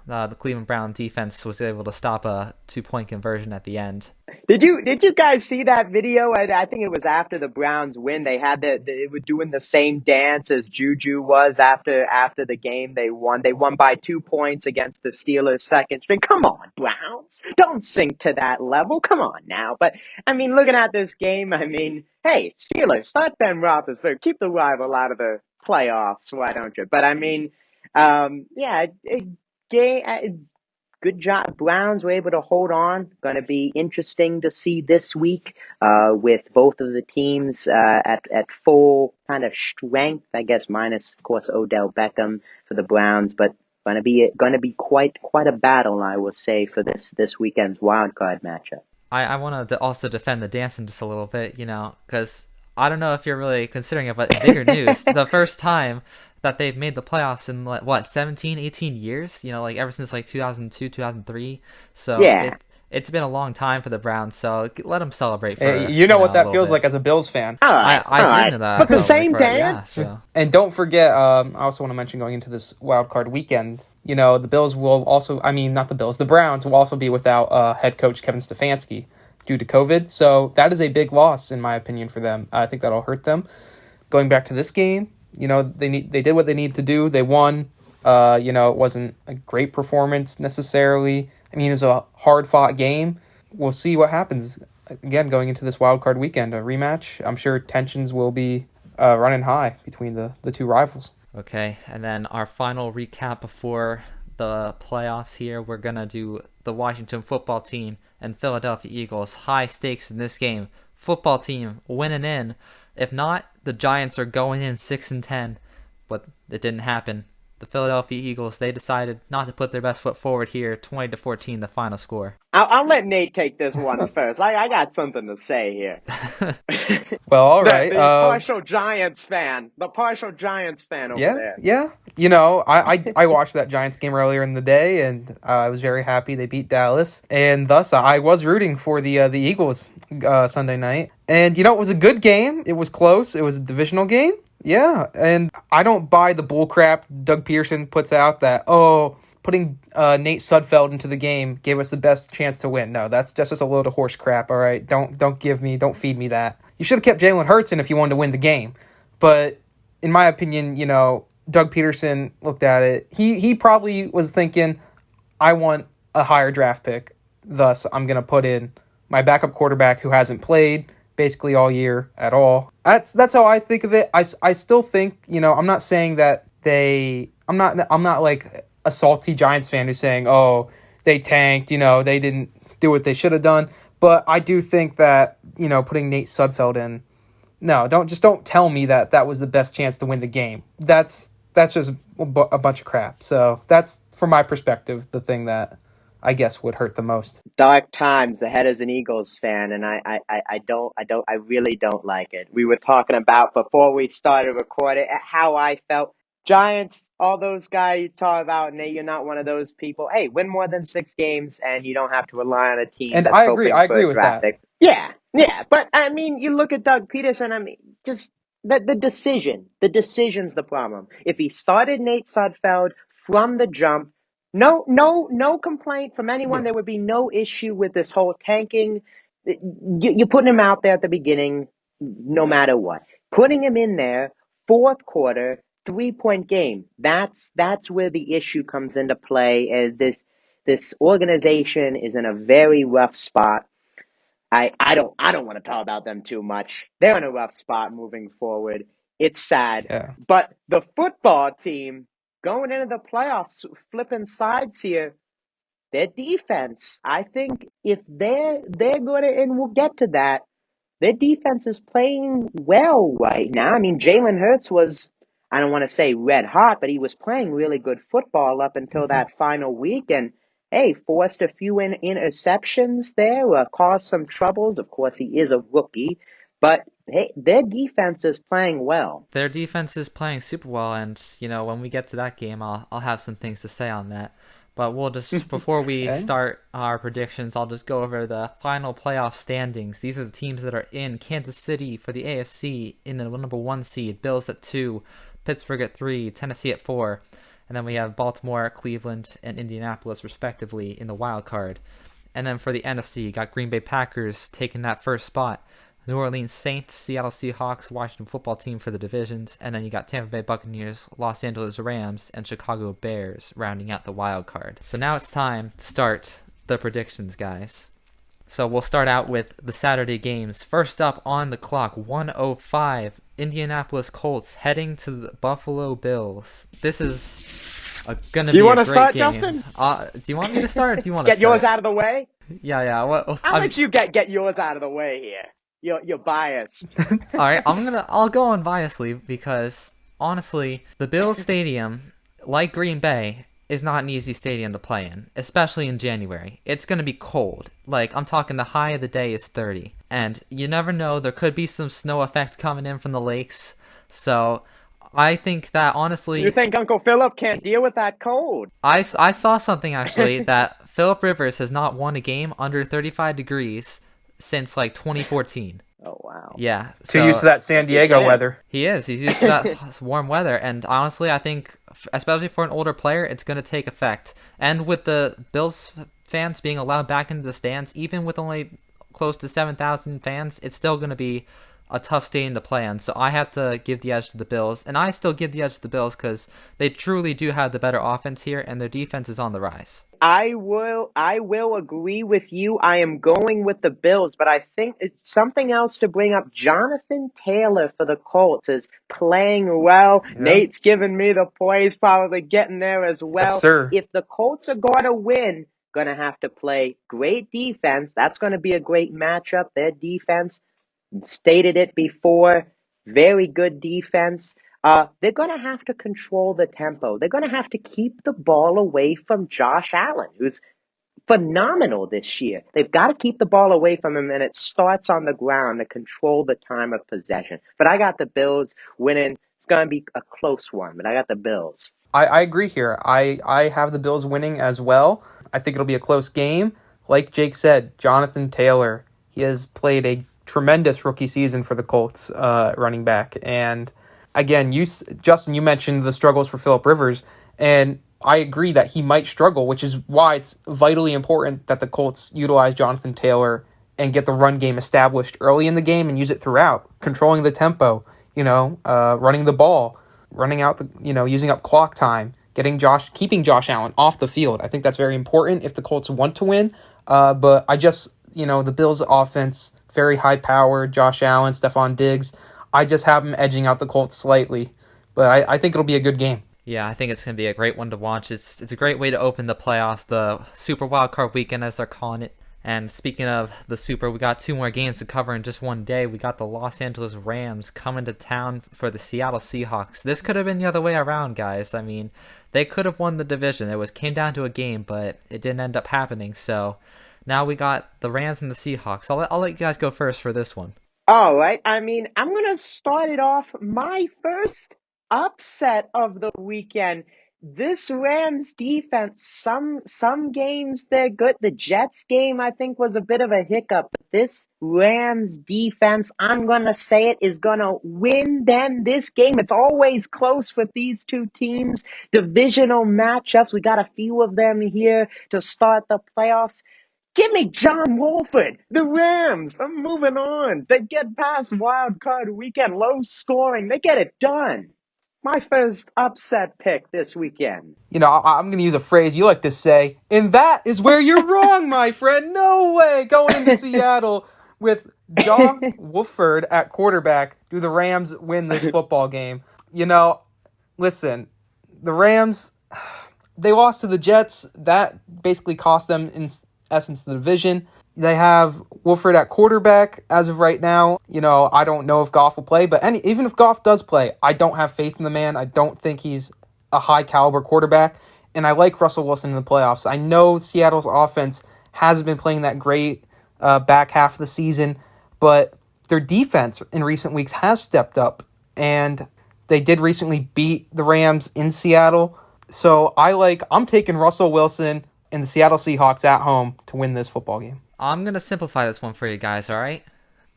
the Cleveland Brown defense was able to stop a 2-point conversion at the end. Did you guys see that video? I think it was after the Browns win. They had they were doing the same dance as Juju was after the game. They won. They won by 2 points against the Steelers second string. Come on, Browns. Don't sink to that level. Come on now. But I mean, looking at this game, I mean, hey, Steelers, start Ben Roethlisberger. Keep the rival out of the playoffs. Why don't you? But I mean, good job. Browns were able to hold on. Going to be interesting to see this week with both of the teams at full kind of strength. I guess minus, of course, Odell Beckham for the Browns, but going to be quite a battle, I will say, for this weekend's wild card matchup. I want to also defend the dancing just a little bit, because I don't know if you're really considering it, but bigger news, the first time that they've made the playoffs in 17, 18 years, ever since 2002, 2003. So yeah. It's been a long time for the Browns, so let them celebrate. What that feels like as a Bills fan. I do know that. But the same dance. Yeah, so. And don't forget, I also want to mention going into this wild card weekend, the Bills will also, not the Bills, the Browns will also be without head coach Kevin Stefanski due to COVID. So that is a big loss, in my opinion, for them. I think that'll hurt them. Going back to this game, they did what they needed to do. They won. It wasn't a great performance necessarily. It was a hard-fought game. We'll see what happens. Again, going into this wild card weekend, a rematch. I'm sure tensions will be running high between the two rivals. Okay, and then our final recap before the playoffs here, we're going to do the Washington football team and Philadelphia Eagles. High stakes in this game. Football team winning in. If not, the Giants are going in 6-10, but it didn't happen. The Philadelphia Eagles, they decided not to put their best foot forward here. 20-14, the final score. I'll let Nate take this one first. I got something to say here. Well, all right. The partial Giants fan over there. Yeah. I watched that Giants game earlier in the day, and I was very happy they beat Dallas, and thus I was rooting for the Eagles Sunday night. And it was a good game. It was close. It was a divisional game. Yeah, and I don't buy the bullcrap Doug Peterson puts out that, putting Nate Sudfeld into the game gave us the best chance to win. No, that's just a load of horse crap, all right? Don't feed me that. You should have kept Jalen Hurts in if you wanted to win the game. But in my opinion, Doug Peterson looked at it. He probably was thinking, I want a higher draft pick. Thus, I'm going to put in my backup quarterback who hasn't played basically all year at all. That's how I think of it. I still think, I'm not saying that I'm not like a salty Giants fan who's saying, oh, they tanked, they didn't do what they should have done. But I do think that, putting Nate Sudfeld in, no, don't tell me that was the best chance to win the game. That's just a bunch of crap. So that's, from my perspective, the thing that I guess would hurt the most. Dark times ahead as an Eagles fan, and I really don't like it. We were talking about before we started recording how I felt. Giants, all those guys you talk about, Nate, you're not one of those people. Hey, win more than 6 games, and you don't have to rely on a team. And that's I agree with that. pick. Yeah, but you look at Doug Peterson. Just the decision. The decision's the problem. If he started Nate Sudfeld from the jump. No complaint from anyone. Yeah. There would be no issue with this whole tanking. You're putting him out there at the beginning, no matter what. Putting him in there, fourth quarter, 3-point game. That's where the issue comes into play. This organization is in a very rough spot. I don't want to talk about them too much. They're in a rough spot moving forward. It's sad. Yeah. But the football team going into the playoffs, flipping sides here, their defense, I think if they're good, and we'll get to that, their defense is playing well right now. I mean, Jalen Hurts was, I don't want to say red hot, but he was playing really good football up until that final week. And hey, forced a few interceptions there, caused some troubles. Of course, he is a rookie, but hey, their defense is playing well. Their defense is playing super well, and when we get to that game, I'll have some things to say on that. But we'll just, before we Okay. start our predictions, I'll just go over the final playoff standings. These are the teams that are in: Kansas City for the AFC in the number 1 seed, Bills at 2, Pittsburgh at 3, Tennessee at 4, and then we have Baltimore, Cleveland, and Indianapolis respectively in the wild card. And then for the NFC, you got Green Bay Packers taking that first spot, New Orleans Saints, Seattle Seahawks, Washington Football Team for the divisions, and then you got Tampa Bay Buccaneers, Los Angeles Rams, and Chicago Bears rounding out the wild card. So now it's time to start the predictions, guys. So we'll start out with the Saturday games. First up on the clock, 1:05, Indianapolis Colts heading to the Buffalo Bills. This is gonna Do you be want a to great start, game. Justin? Do you want me to start? Or do you want to Get yours start? out of the way. Yeah. I'll let you get yours out of the way here. You're biased. All right, I'll go unbiasedly because honestly, the Bills Stadium, like Green Bay, is not an easy stadium to play in, especially in January. It's going to be cold. Like, I'm talking the high of the day is 30. And you never know, there could be some snow effect coming in from the lakes. So, I think that honestly, You think Uncle Philip can't deal with that cold? I saw something actually that Philip Rivers has not won a game under 35 degrees since like 2014. Oh, wow. Yeah. Too used to that San Diego can. weather. He is. He's used to that warm weather. And honestly, I think, especially for an older player, it's going to take effect. And with the Bills fans being allowed back into the stands, even with only close to 7,000 fans, it's still going to be a tough stadium to play in. So I have to give the edge to the Bills. And I still give the edge to the Bills because they truly do have the better offense here, and their defense is on the rise. I will agree with you. I am going with the Bills, but I think it's something else to bring up. Jonathan Taylor for the Colts is playing well. Yeah. Nate's giving me the plays, probably getting there as well. Yes, sir. If the Colts are going to win, going to have to play great defense. That's going to be a great matchup. Their defense, stated it before, very good defense. They're going to have to control the tempo. They're going to have to keep the ball away from Josh Allen, who's phenomenal this year. They've got to keep the ball away from him, and it starts on the ground to control the time of possession. But I got the Bills winning. It's going to be a close one, but I got the Bills. I agree here. I have the Bills winning as well. I think it'll be a close game. Like Jake said, Jonathan Taylor, he has played a tremendous rookie season for the Colts running back. And again, Justin, you mentioned the struggles for Phillip Rivers, and I agree that he might struggle, which is why it's vitally important that the Colts utilize Jonathan Taylor and get the run game established early in the game and use it throughout, controlling the tempo, running the ball, running out using up clock time, keeping Josh Allen off the field. I think that's very important if the Colts want to win. But I just, the Bills' offense, very high powered, Josh Allen, Stephon Diggs. I just have them edging out the Colts slightly, but I think it'll be a good game. Yeah, I think it's going to be a great one to watch. It's a great way to open the playoffs, the Super Wildcard Weekend, as they're calling it. And speaking of the Super, we got 2 more games to cover in just one day. We got the Los Angeles Rams coming to town for the Seattle Seahawks. This could have been the other way around, guys. I mean, they could have won the division. It came down to a game, but it didn't end up happening. So now we got the Rams and the Seahawks. I'll let you guys go first for this one. All right. I mean, I'm going to start it off. My first upset of the weekend. This Rams defense, some games they're good. The Jets game, I think, was a bit of a hiccup. But this Rams defense, I'm going to say it, is going to win them this game. It's always close with these two teams. Divisional matchups. We got a few of them here to start the playoffs. Give me John Wolford, the Rams. I'm moving on. They get past Wild Card Weekend, low scoring. They get it done. My first upset pick this weekend. I'm going to use a phrase you like to say, and that is where you're wrong, my friend. No way. Going into Seattle with John Wolford at quarterback. Do the Rams win this football game? Listen, the Rams, they lost to the Jets. That basically cost them essence of the division. They have Wolford at quarterback as of right now. I don't know if Goff will play, but even if Goff does play, I don't have faith in the man. I don't think he's a high caliber quarterback, and I like Russell Wilson in the playoffs. I know Seattle's offense hasn't been playing that great back half of the season, but their defense in recent weeks has stepped up, and they did recently beat the Rams in Seattle. So I'm taking Russell Wilson and the Seattle Seahawks at home to win this football game. I'm going to simplify this one for you guys, all right?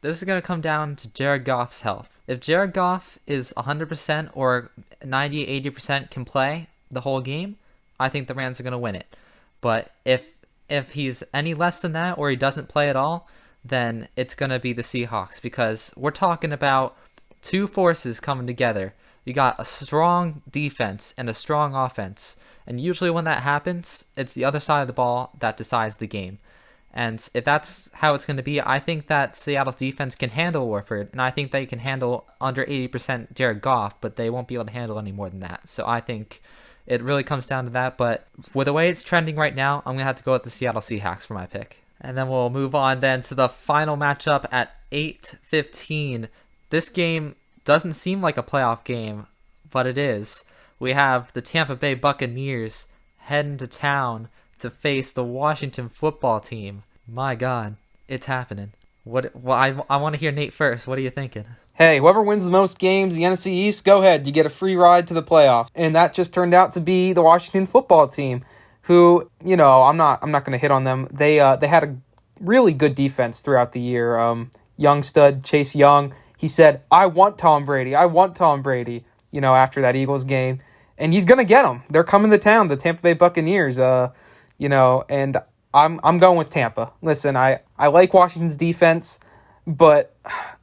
This is going to come down to Jared Goff's health. If Jared Goff is 100% or 90, 80% can play the whole game, I think the Rams are going to win it. But if he's any less than that or he doesn't play at all, then it's going to be the Seahawks, because we're talking about two forces coming together. You got a strong defense and a strong offense. And usually when that happens, it's the other side of the ball that decides the game. And if that's how it's going to be, I think that Seattle's defense can handle Warford, and I think they can handle under 80% Jared Goff, but they won't be able to handle any more than that. So I think it really comes down to that. But with the way it's trending right now, I'm going to have to go with the Seattle Seahawks for my pick. And then we'll move on then to the final matchup at 8:15. This game doesn't seem like a playoff game, but it is. We have the Tampa Bay Buccaneers heading to town to face the Washington football team. My God, it's happening. I want to hear Nate first. What are you thinking? Hey, whoever wins the most games, the NFC East, go ahead. You get a free ride to the playoffs. And that just turned out to be the Washington football team, who, I'm not going to hit on them. They had a really good defense throughout the year. Young stud Chase Young, he said, "I want Tom Brady. I want Tom Brady." After that Eagles game, and he's gonna get them. They're coming to town, the Tampa Bay Buccaneers. And I'm going with Tampa. Listen, I like Washington's defense, but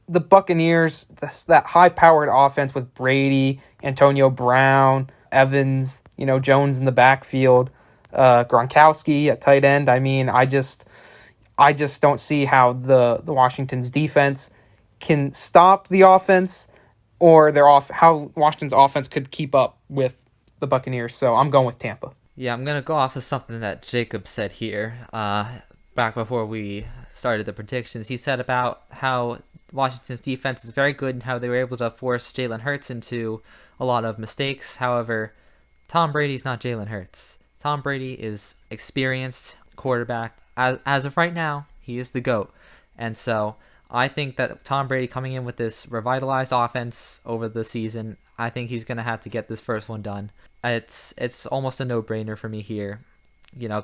the Buccaneers, that high-powered offense with Brady, Antonio Brown, Evans, Jones in the backfield, Gronkowski at tight end. I mean, I just don't see how the Washington's defense can stop the offense, or how Washington's offense could keep up with the Buccaneers. So I'm going with Tampa. Yeah, I'm going to go off of something that Jacob said here back before we started the predictions. He said about how Washington's defense is very good and how they were able to force Jalen Hurts into a lot of mistakes. However, Tom Brady's not Jalen Hurts. Tom Brady is experienced quarterback. As of right now, he is the GOAT. And so I think that Tom Brady coming in with this revitalized offense over the season, I think he's going to have to get this first one done. It's almost a no-brainer for me here.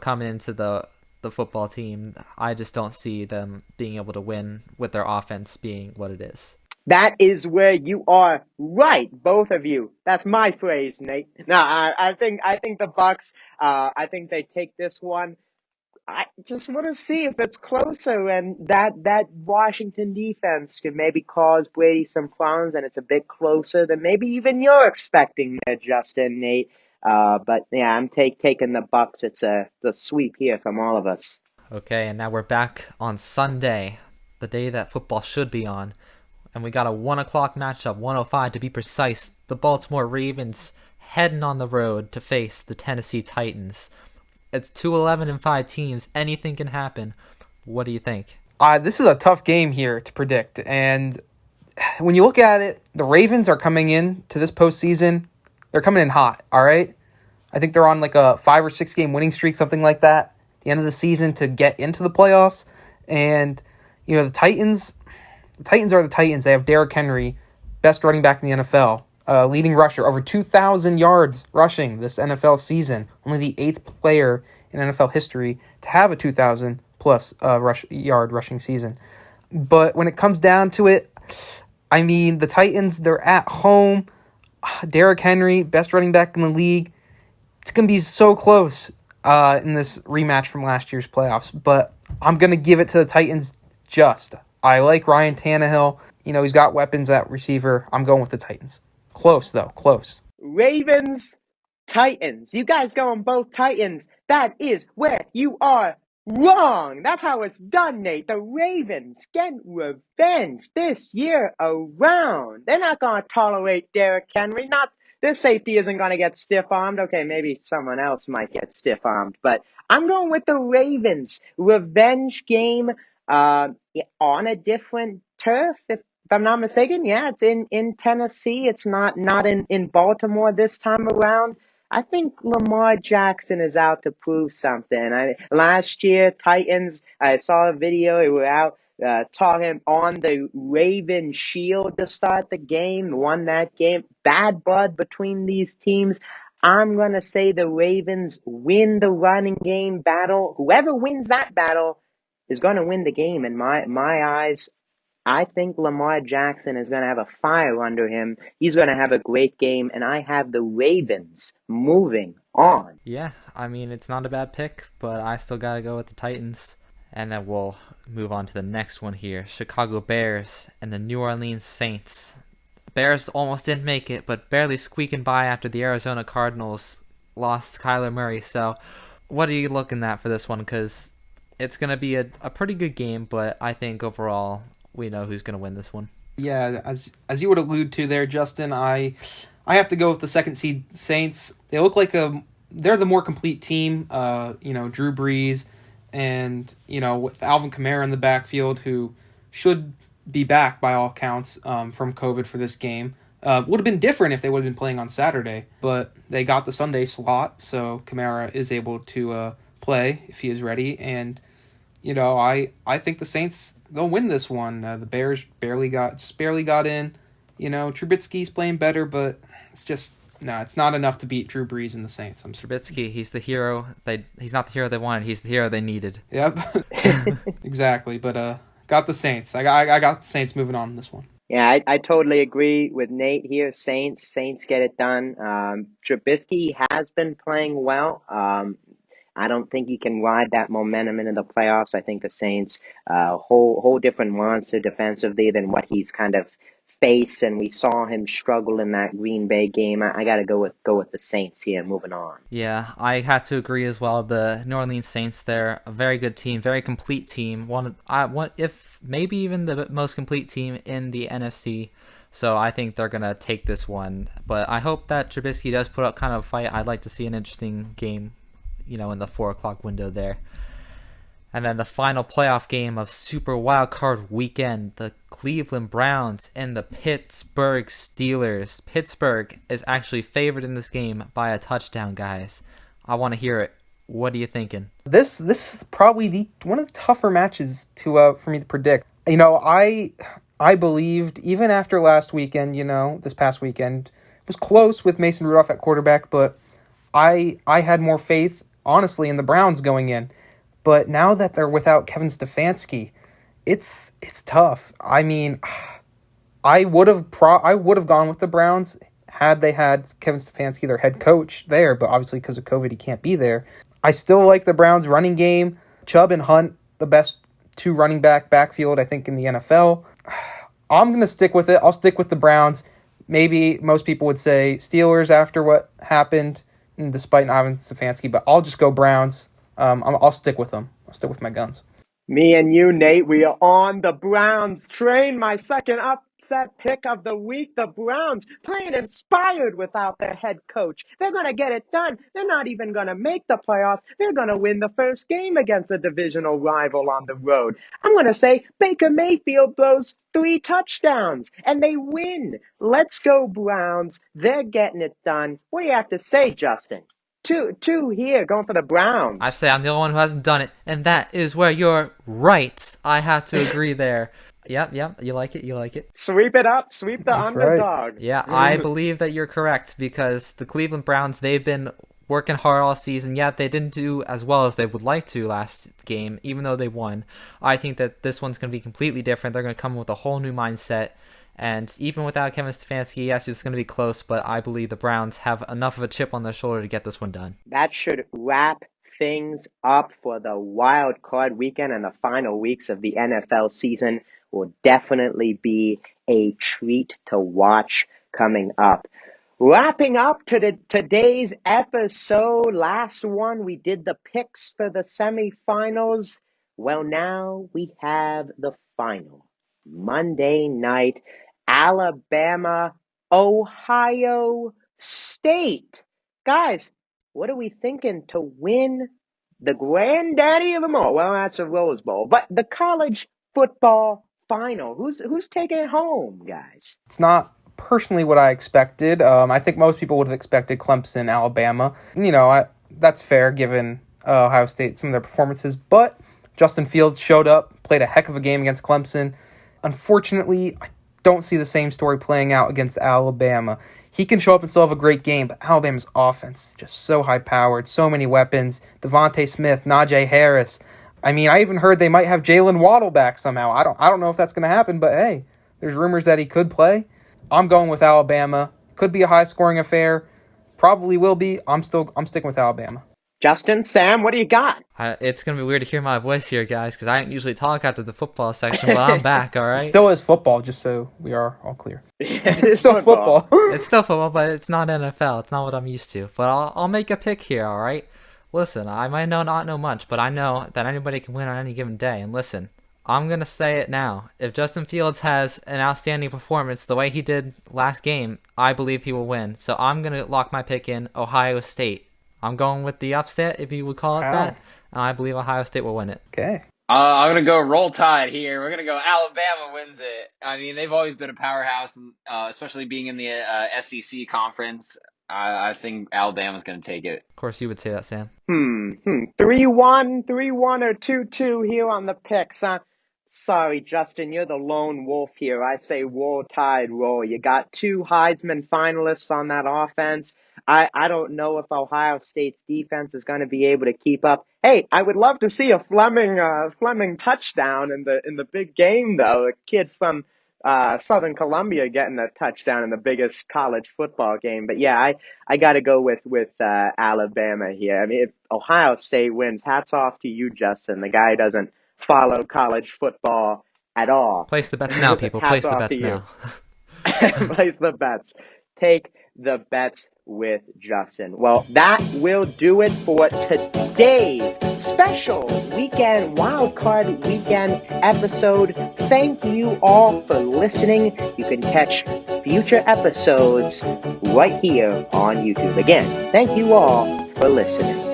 Coming into the football team, I just don't see them being able to win with their offense being what it is. That is where you are right, both of you. That's my phrase, Nate. No, I think the Bucks. I think they take this one. I just want to see if it's closer, and that Washington defense can maybe cause Brady some problems, and it's a bit closer than maybe even you're expecting there, Justin, Nate. But yeah, I'm taking the Bucks. It's the sweep here from all of us. Okay, and now we're back on Sunday, the day that football should be on, and we got a 1 o'clock matchup, 1:05 to be precise. The Baltimore Ravens heading on the road to face the Tennessee Titans. It's 2 11-5 teams. Anything can happen. What do you think? This is a tough game here to predict. And when you look at it, the Ravens are coming in to this postseason. They're coming in hot, all right? I think they're on like a 5 or 6 game winning streak, something like that, at the end of the season to get into the playoffs. And, the Titans are the Titans. They have Derrick Henry, best running back in the NFL. Leading rusher, over 2,000 yards rushing this NFL season. Only the 8th player in NFL history to have a 2,000-plus yard rushing season. But when it comes down to it, I mean, the Titans, they're at home. Derrick Henry, best running back in the league. It's going to be so close in this rematch from last year's playoffs. But I'm going to give it to the Titans just. I like Ryan Tannehill. He's got weapons at receiver. I'm going with the Titans. Close, though. Close. Ravens, Titans. You guys going both Titans. That is where you are wrong. That's how it's done, Nate. The Ravens get revenge this year around. They're not going to tolerate Derrick Henry. this safety isn't going to get stiff-armed. Okay, maybe someone else might get stiff-armed, but I'm going with the Ravens. Revenge game on a different turf, if I'm not mistaken. Yeah, it's in Tennessee. It's not in Baltimore this time around. I think Lamar Jackson is out to prove something. Last year, Titans, I saw a video, they were out talking on the Raven Shield to start the game, won that game. Bad blood between these teams. I'm going to say the Ravens win the running game battle. Whoever wins that battle is going to win the game in my eyes. I think Lamar Jackson is going to have a fire under him. He's going to have a great game, and I have the Ravens moving on. Yeah, I mean, it's not a bad pick, but I still got to go with the Titans. And then we'll move on to the next one here. Chicago Bears and the New Orleans Saints. Bears almost didn't make it, but barely squeaking by after the Arizona Cardinals lost Kyler Murray. So what are you looking at for this one? Because it's going to be a pretty good game, but I think overall we know who's going to win this one. Yeah, as you would allude to there, Justin, I have to go with the second seed Saints. They look like they're the more complete team. Drew Brees and, with Alvin Kamara in the backfield, who should be back by all counts from COVID for this game. Would have been different if they would have been playing on Saturday, but they got the Sunday slot, so Kamara is able to play if he is ready. And, I think the Saints, they'll win this one. The Bears barely got in. Trubisky's playing better, but it's not enough to beat Drew Brees and the Saints. Trubisky, he's the hero. He's not the hero they wanted. He's the hero they needed. Yep, exactly. But got the Saints. I got the Saints moving on in this one. Yeah, I totally agree with Nate here. Saints get it done. Trubisky has been playing well. I don't think he can ride that momentum into the playoffs. I think the Saints, whole different monster defensively than what he's kind of faced, and we saw him struggle in that Green Bay game. I got to go with the Saints here. Moving on. Yeah, I have to agree as well. The New Orleans Saints, they're a very good team, very complete team. One if maybe even the most complete team in the NFC. So I think they're gonna take this one. But I hope that Trubisky does put up kind of a fight. I'd like to see an interesting game, in the 4:00 window there. And then the final playoff game of Super Wildcard Weekend, the Cleveland Browns and the Pittsburgh Steelers. Pittsburgh is actually favored in this game by a touchdown, guys. I want to hear it. What are you thinking? This is probably one of the tougher matches for me to predict. I believed even after last weekend, this past weekend, it was close with Mason Rudolph at quarterback, but I had more faith, honestly, in the Browns going in. But now that they're without Kevin Stefanski, it's tough. I mean, I would have gone with the Browns had they had Kevin Stefanski, their head coach, there. But obviously because of COVID, he can't be there. I still like the Browns' running game. Chubb and Hunt, the best two running backfield, I think, in the NFL. I'm going to stick with it. I'll stick with the Browns. Maybe most people would say Steelers after what happened, and despite not having Stefanski, but I'll just go Browns. I'll stick with them. I'll stick with my guns. Me and you, Nate, we are on the Browns train. My second upset pick of the week, the Browns, playing inspired without their head coach. They're going to get it done. They're not even going to make the playoffs. They're going to win the first game against a divisional rival on the road. I'm going to say Baker Mayfield throws 3 touchdowns, and they win. Let's go, Browns. They're getting it done. What do you have to say, Justin? Two here, going for the Browns. I say I'm the only one who hasn't done it, and that is where you're right. I have to agree there. Yep, you like it. Sweep it up, sweep the That's underdog. right. Yeah, I believe that you're correct, because the Cleveland Browns, they've been working hard all season. Yeah, they didn't do as well as they would like to last game, even though they won. I think that this one's going to be completely different. They're going to come with a whole new mindset. And even without Kevin Stefanski, yes, it's going to be close, but I believe the Browns have enough of a chip on their shoulder to get this one done. That should wrap things up for the wild card weekend, and the final weeks of the NFL season will definitely be a treat to watch coming up. Wrapping up to today's episode, last one, we did the picks for the semifinals. Well, now we have the final. Monday night, Alabama, Ohio State. Guys, what are we thinking to win the granddaddy of them all? Well, that's a Rose Bowl, but the college football final. Who's taking it home, guys? It's not personally what I expected. I think most people would have expected Clemson, Alabama. That's fair given Ohio State, some of their performances. But Justin Fields showed up, played a heck of a game against Clemson. Unfortunately, I don't see the same story playing out against Alabama. He can show up and still have a great game, but Alabama's offense is just so high-powered, so many weapons. Devontae Smith, Najee Harris. I mean, I even heard they might have Jalen Waddle back somehow. I don't know if that's going to happen, but hey, there's rumors that he could play. I'm going with Alabama. Could be a high-scoring affair. Probably will be. I'm sticking with Alabama. Justin, Sam, what do you got? It's going to be weird to hear my voice here, guys, because I don't usually talk after the football section, but I'm back, all right? Still is football, just so we are all clear. It's still football. It's still football, but it's not NFL. It's not what I'm used to. But I'll make a pick here, all right? Listen, I might not know much, but I know that anybody can win on any given day. And listen, I'm going to say it now. If Justin Fields has an outstanding performance the way he did last game, I believe he will win. So I'm going to lock my pick in Ohio State. I'm going with the upset, if you would call it that. And I believe Ohio State will win it. Okay. I'm going to go roll tide here. We're going to go Alabama wins it. I mean, they've always been a powerhouse, especially being in the SEC conference. I think Alabama's going to take it. Of course, you would say that, Sam. 3-1, 3-1 or 2-2 here on the picks. Sorry, Justin, you're the lone wolf here. I say roll tide roll. You got 2 Heisman finalists on that offense. I don't know if Ohio State's defense is going to be able to keep up. Hey, I would love to see a Fleming touchdown in the big game, though. A kid from Southern Columbia getting a touchdown in the biggest college football game. But yeah, I got to go with Alabama here. I mean, if Ohio State wins, hats off to you, Justin. The guy doesn't follow college football at all. Place the bets now, people. Place the bets now. Place the bets. Take the bets with Justin. Well, that will do it for today's special weekend wildcard weekend episode. Thank you all for listening. You can catch future episodes right here on YouTube. Again, thank you all for listening.